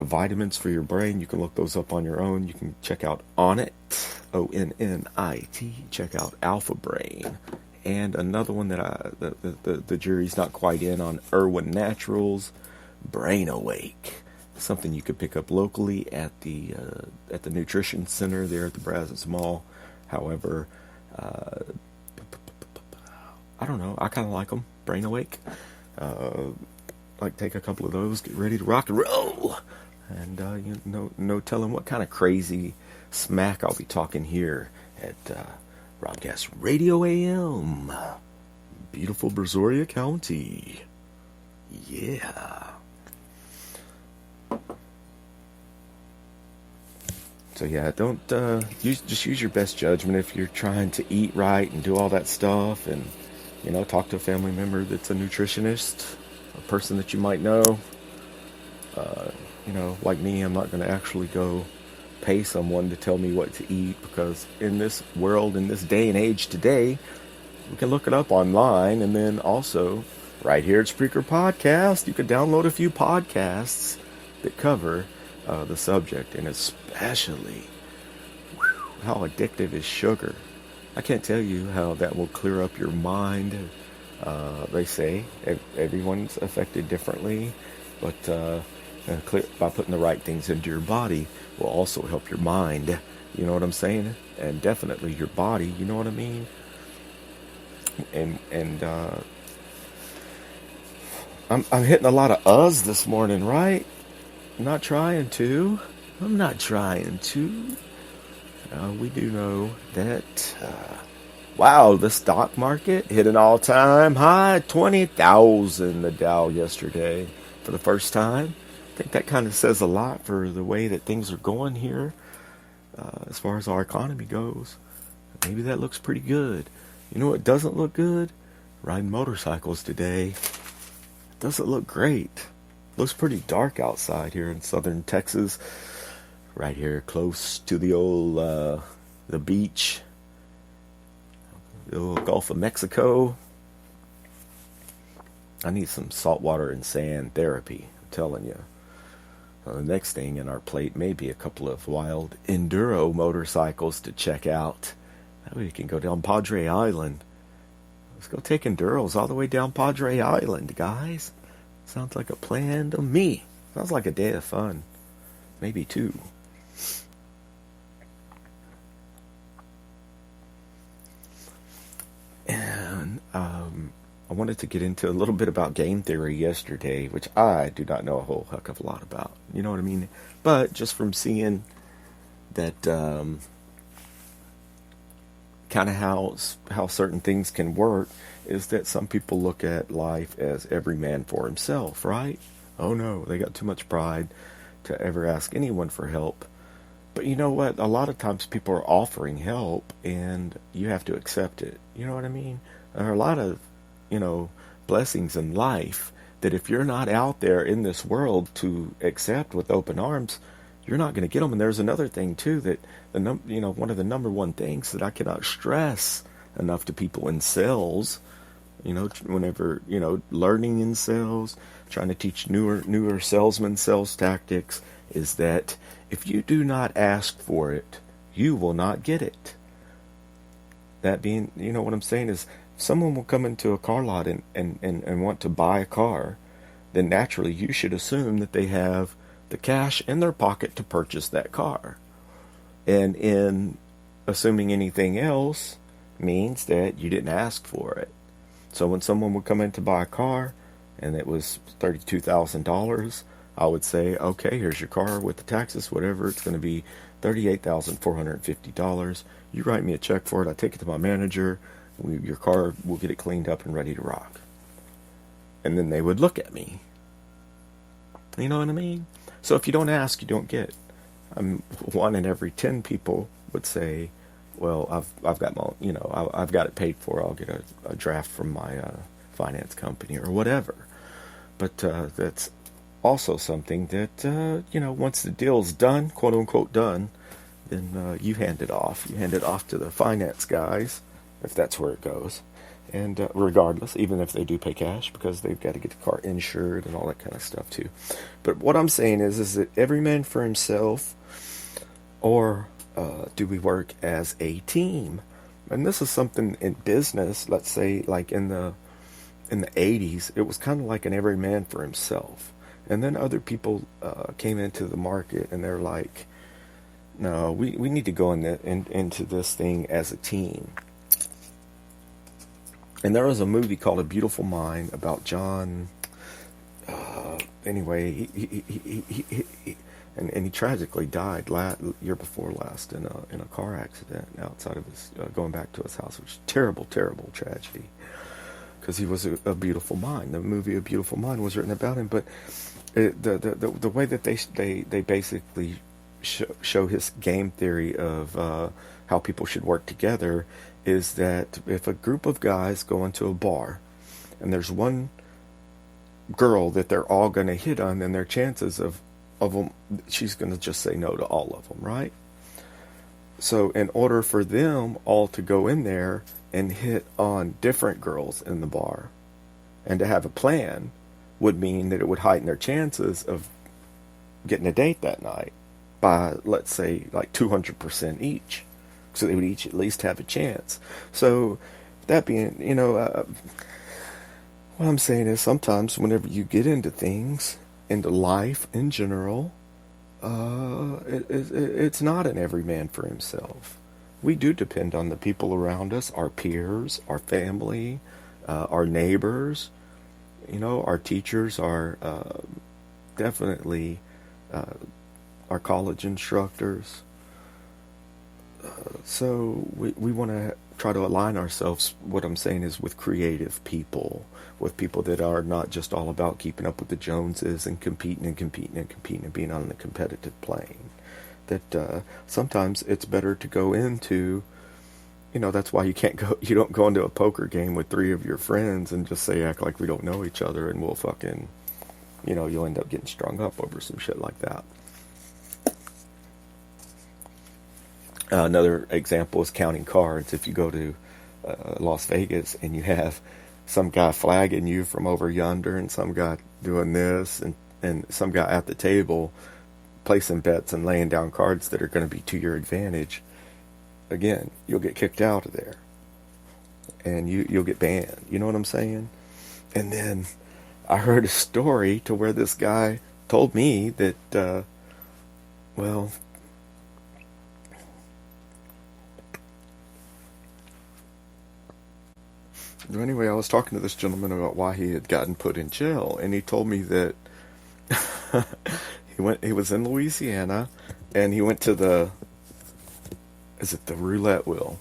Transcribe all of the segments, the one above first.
vitamins for your brain. You can look those up on your own. You can check out Onnit, Onnit. Check out Alpha Brain. And another one that the jury's not quite in on, Irwin Naturals, Brain Awake. Something you could pick up locally at the nutrition center there at the Brazos Mall. However, I don't know. I kind of like them. Brain Awake. Like take a couple of those, get ready to rock and roll. And no telling what kind of crazy smack I'll be talking here at Robcast Radio AM. Beautiful Brazoria County. Yeah. So yeah, don't just use your best judgment if you're trying to eat right and do all that stuff, and talk to a family member that's a nutritionist, a person that you might know. Like me, I'm not going to actually go pay someone to tell me what to eat, because in this world, in this day and age today, we can look it up online, and then also right here at Spreaker Podcast, you can download a few podcasts that cover the subject, and especially how addictive is sugar. I can't tell you how that will clear up your mind. They say everyone's affected differently, but by putting the right things into your body will also help your mind. You know what I'm saying? And definitely your body. You know what I mean? And I'm hitting a lot of uhs this morning, right? I'm not trying to. We do know that, wow, the stock market hit an all-time high, 20,000 the Dow yesterday for the first time. I think that kind of says a lot for the way that things are going here as far as our economy goes. Maybe that looks pretty good. You know what doesn't look good? Riding motorcycles today. It doesn't look great. Looks pretty dark outside here in southern Texas. Right here close to the old the beach. The old Gulf of Mexico. I need some saltwater and sand therapy, I'm telling you. The next thing in our plate may be a couple of wild enduro motorcycles to check out. That way we can go down Padre Island. Let's go take enduros all the way down Padre Island, guys. Sounds like a plan to me. Sounds like a day of fun. Maybe two. And I wanted to get into a little bit about game theory yesterday, which I do not know a whole heck of a lot about. You know what I mean? But just from seeing that kind of how certain things can work, is that some people look at life as every man for himself, right? Oh no, they got too much pride to ever ask anyone for help. But you know what? A lot of times people are offering help and you have to accept it. You know what I mean? There are a lot of, blessings in life that if you're not out there in this world to accept with open arms, you're not going to get them. And there's another thing too, that one of the number one things that I cannot stress enough to people in sales, whenever, learning in sales, trying to teach newer salesmen sales tactics, is that if you do not ask for it, you will not get it. That being, what I'm saying is, someone will come into a car lot and want to buy a car, then naturally you should assume that they have the cash in their pocket to purchase that car. And in assuming anything else means that you didn't ask for it. So when someone would come in to buy a car and it was $32,000, I would say, okay, here's your car with the taxes, whatever. It's going to be $38,450. You write me a check for it. I take it to my manager. Your car, we'll get it cleaned up and ready to rock. And then they would look at me. You know what I mean? So if you don't ask, you don't get. One in every 10 people would say, well, I've got my, I've got it paid for. I'll get a draft from my finance company or whatever. But that's also something that, once the deal's done, quote unquote done, then you hand it off. You hand it off to the finance guys, if that's where it goes. And regardless, even if they do pay cash, because they've got to get the car insured and all that kind of stuff too. But what I'm saying is that every man for himself, or do we work as a team? And this is something in business. Let's say, like in the 80s, it was kind of like an every man for himself. And then other people came into the market, and they're like, no, we need to go into this thing as a team. And there was a movie called A Beautiful Mind about John. Anyway, he tragically died year before last in a car accident outside of his going back to his house, which is terrible tragedy. Because he was a beautiful mind. The movie A Beautiful Mind was written about him, but the way that they basically show his game theory of how people should work together is that if a group of guys go into a bar and there's one girl that they're all going to hit on, then their chances of them, she's going to just say no to all of them, right? So in order for them all to go in there and hit on different girls in the bar and to have a plan would mean that it would heighten their chances of getting a date that night by, let's say, like 200% each. So they would each at least have a chance. So that being, what I'm saying is sometimes whenever you get into things, into life in general, it's not an every man for himself. We do depend on the people around us, our peers, our family, our neighbors, our teachers, our definitely our college instructors. So we want to try to align ourselves, what I'm saying is, with creative people, with people that are not just all about keeping up with the Joneses and competing and being on the competitive plane. That sometimes it's better to go into, that's why you don't go into a poker game with 3 of your friends and just act like we don't know each other and we'll fucking, you'll end up getting strung up over some shit like that. Another example is counting cards. If you go to Las Vegas and you have some guy flagging you from over yonder and some guy doing this and some guy at the table placing bets and laying down cards that are going to be to your advantage, again, you'll get kicked out of there. And you'll get banned. You know what I'm saying? And then I heard a story to where this guy told me that, anyway, I was talking to this gentleman about why he had gotten put in jail, and he told me that he was in Louisiana, and he went to the roulette wheel,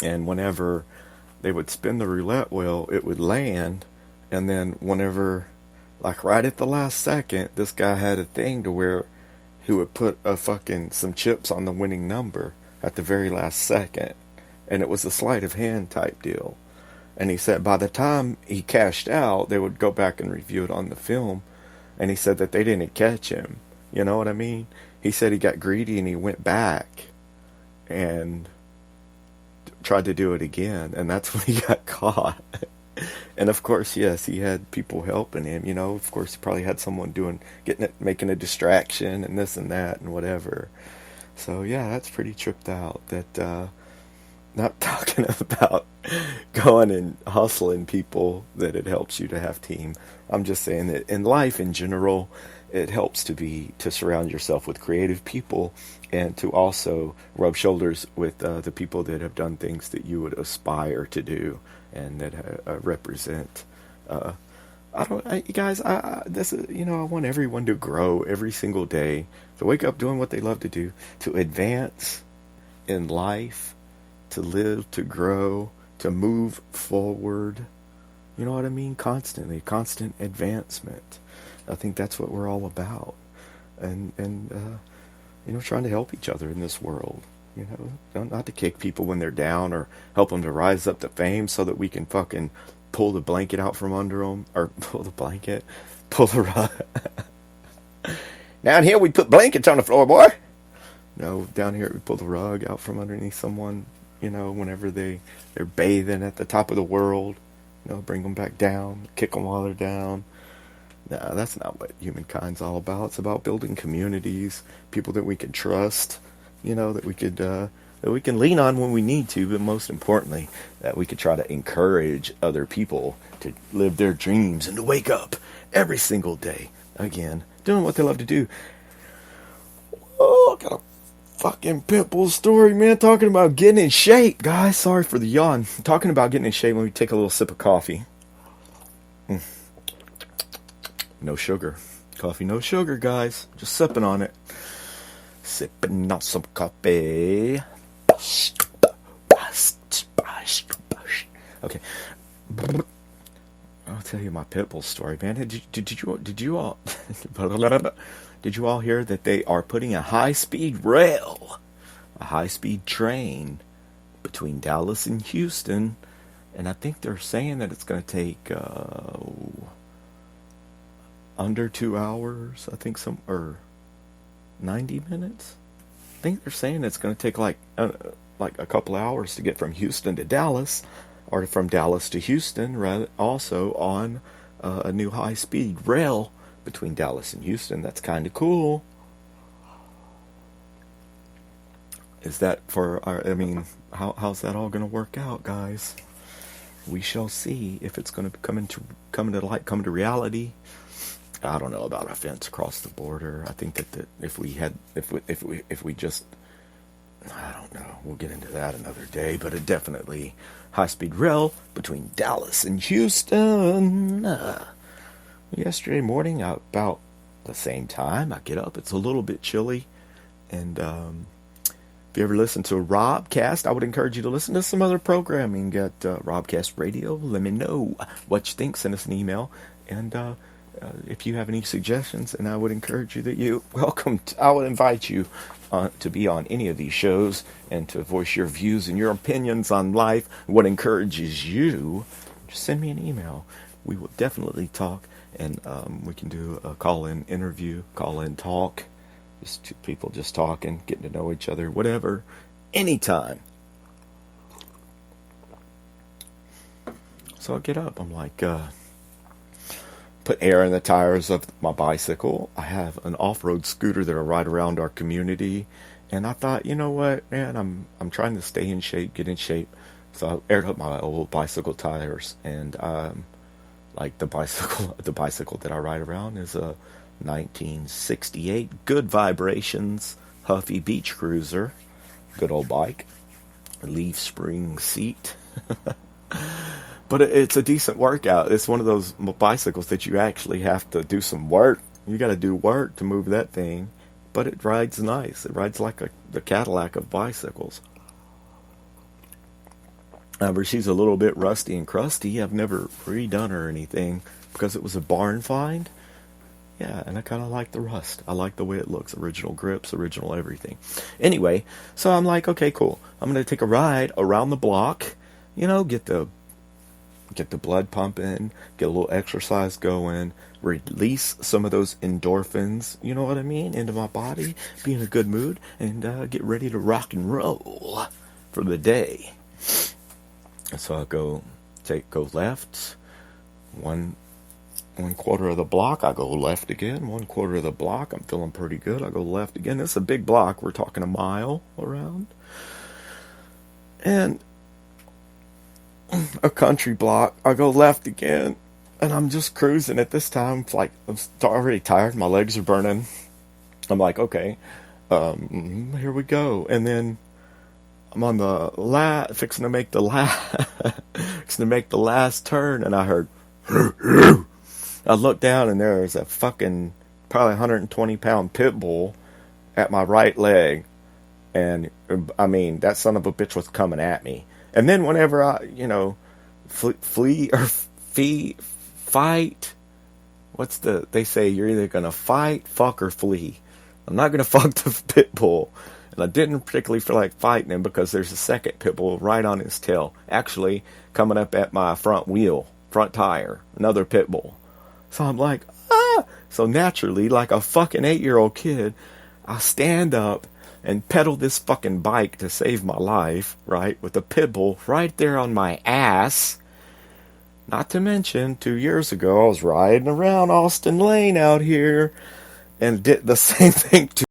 and whenever they would spin the roulette wheel, it would land, and then whenever, like right at the last second, this guy had a thing to where he would put some chips on the winning number at the very last second, and it was a sleight of hand type deal. And he said by the time he cashed out, they would go back and review it on the film. And he said that they didn't catch him. You know what I mean? He said he got greedy and he went back and tried to do it again. And that's when he got caught. And of course, yes, he had people helping him. Of course, he probably had someone making a distraction and this and that and whatever. So yeah, that's pretty tripped out. That, not talking about going and hustling people, that it helps you to have team. I'm just saying that in life in general, it helps to surround yourself with creative people and to also rub shoulders with the people that have done things that you would aspire to do and that represent. I want everyone to grow every single day, to wake up doing what they love to do, to advance in life, to live, to grow, to move forward. You know what I mean? Constantly, constant advancement. I think that's what we're all about. And trying to help each other in this world. Not to kick people when they're down or help them to rise up to fame so that we can fucking pull the blanket out from under them. Or pull the rug. Down here we put blankets on the floor, boy. No, down here we pull the rug out from underneath someone. whenever they're bathing at the top of the world, bring them back down, kick them while they're down. No, that's not what humankind's all about. It's about building communities, people that we can trust, that we can lean on when we need to, but most importantly, that we could try to encourage other people to live their dreams and to wake up every single day, again, doing what they love to do. Oh, I got a fucking Pitbull story, man, talking about getting in shape, guys. Sorry for the yawn. Talking about getting in shape when we take a little sip of coffee. No sugar. Coffee, no sugar, guys. Just sipping on it. Sipping on some coffee. Okay. I'll tell you my Pitbull story, man. Did you all did you all hear that they are putting a high-speed rail, a high-speed train between Dallas and Houston, and I think they're saying that it's going to take under 2 hours, I think, or 90 minutes. I think they're saying it's going to take like a couple hours to get from Houston to Dallas, or from Dallas to Houston, rather, also on a new high-speed rail between Dallas and Houston. That's kind of cool. Is that how's that all going to work out, guys? We shall see if it's going to come to reality. I don't know about a fence across the border. I think that if we just, I don't know. We'll get into that another day. But it definitely high-speed rail between Dallas and Houston. Yesterday morning, about the same time, I get up. It's a little bit chilly, and if you ever listen to a Robcast, I would encourage you to listen to some other programming at Robcast Radio. Let me know what you think. Send us an email, and if you have any suggestions, and I would encourage you that I would invite you to be on any of these shows and to voice your views and your opinions on life, what encourages you. Just send me an email. We will definitely talk, and we can do a call-in interview, call-in talk, just two people just talking, getting to know each other, whatever, anytime. So I get up, I'm like, put air in the tires of my bicycle. I have an off-road scooter that I ride around our community, and I thought, you know what, man, I'm trying to stay in shape, get in shape. So I aired up my old bicycle tires, and like the bicycle that I ride around is a 1968 Good Vibrations Huffy Beach Cruiser, good old bike, a leaf spring seat. But it's a decent workout. It's one of those bicycles that you actually have to do some work. You got to do work to move that thing. But it rides nice. It rides like the Cadillac of bicycles. However, she's a little bit rusty and crusty. I've never redone her or anything because it was a barn find. Yeah, and I kind of like the rust. I like the way it looks. Original grips, original everything. Anyway, so I'm like, okay, cool. I'm going to take a ride around the block. Get the blood pumping, get a little exercise going, release some of those endorphins, you know what I mean, into my body, be in a good mood, and get ready to rock and roll for the day. And so I go left, one quarter of the block, I go left again, 1/4 of the block, I'm feeling pretty good, I go left again. It's a big block, we're talking a mile around. And a country block, I go left again, and I'm just cruising at this time. It's like I'm already tired, my legs are burning. I'm like, okay, here we go. And then I'm on the fixing to make the last turn, and I heard I looked down, and there was a fucking probably 120-pound pit bull at my right leg, and I mean that son of a bitch was coming at me. And then whenever I, fight, they say you're either going to fight, fuck, or flee. I'm not going to fuck the pit bull. And I didn't particularly feel like fighting him because there's a second pit bull right on his tail. Actually, coming up at my front tire, another pit bull. So I'm like, ah! So naturally, like a fucking 8-year-old kid, I stand up, and pedal this fucking bike to save my life, right? With a pit bull right there on my ass. Not to mention, 2 years ago, I was riding around Austin Lane out here and did the same thing to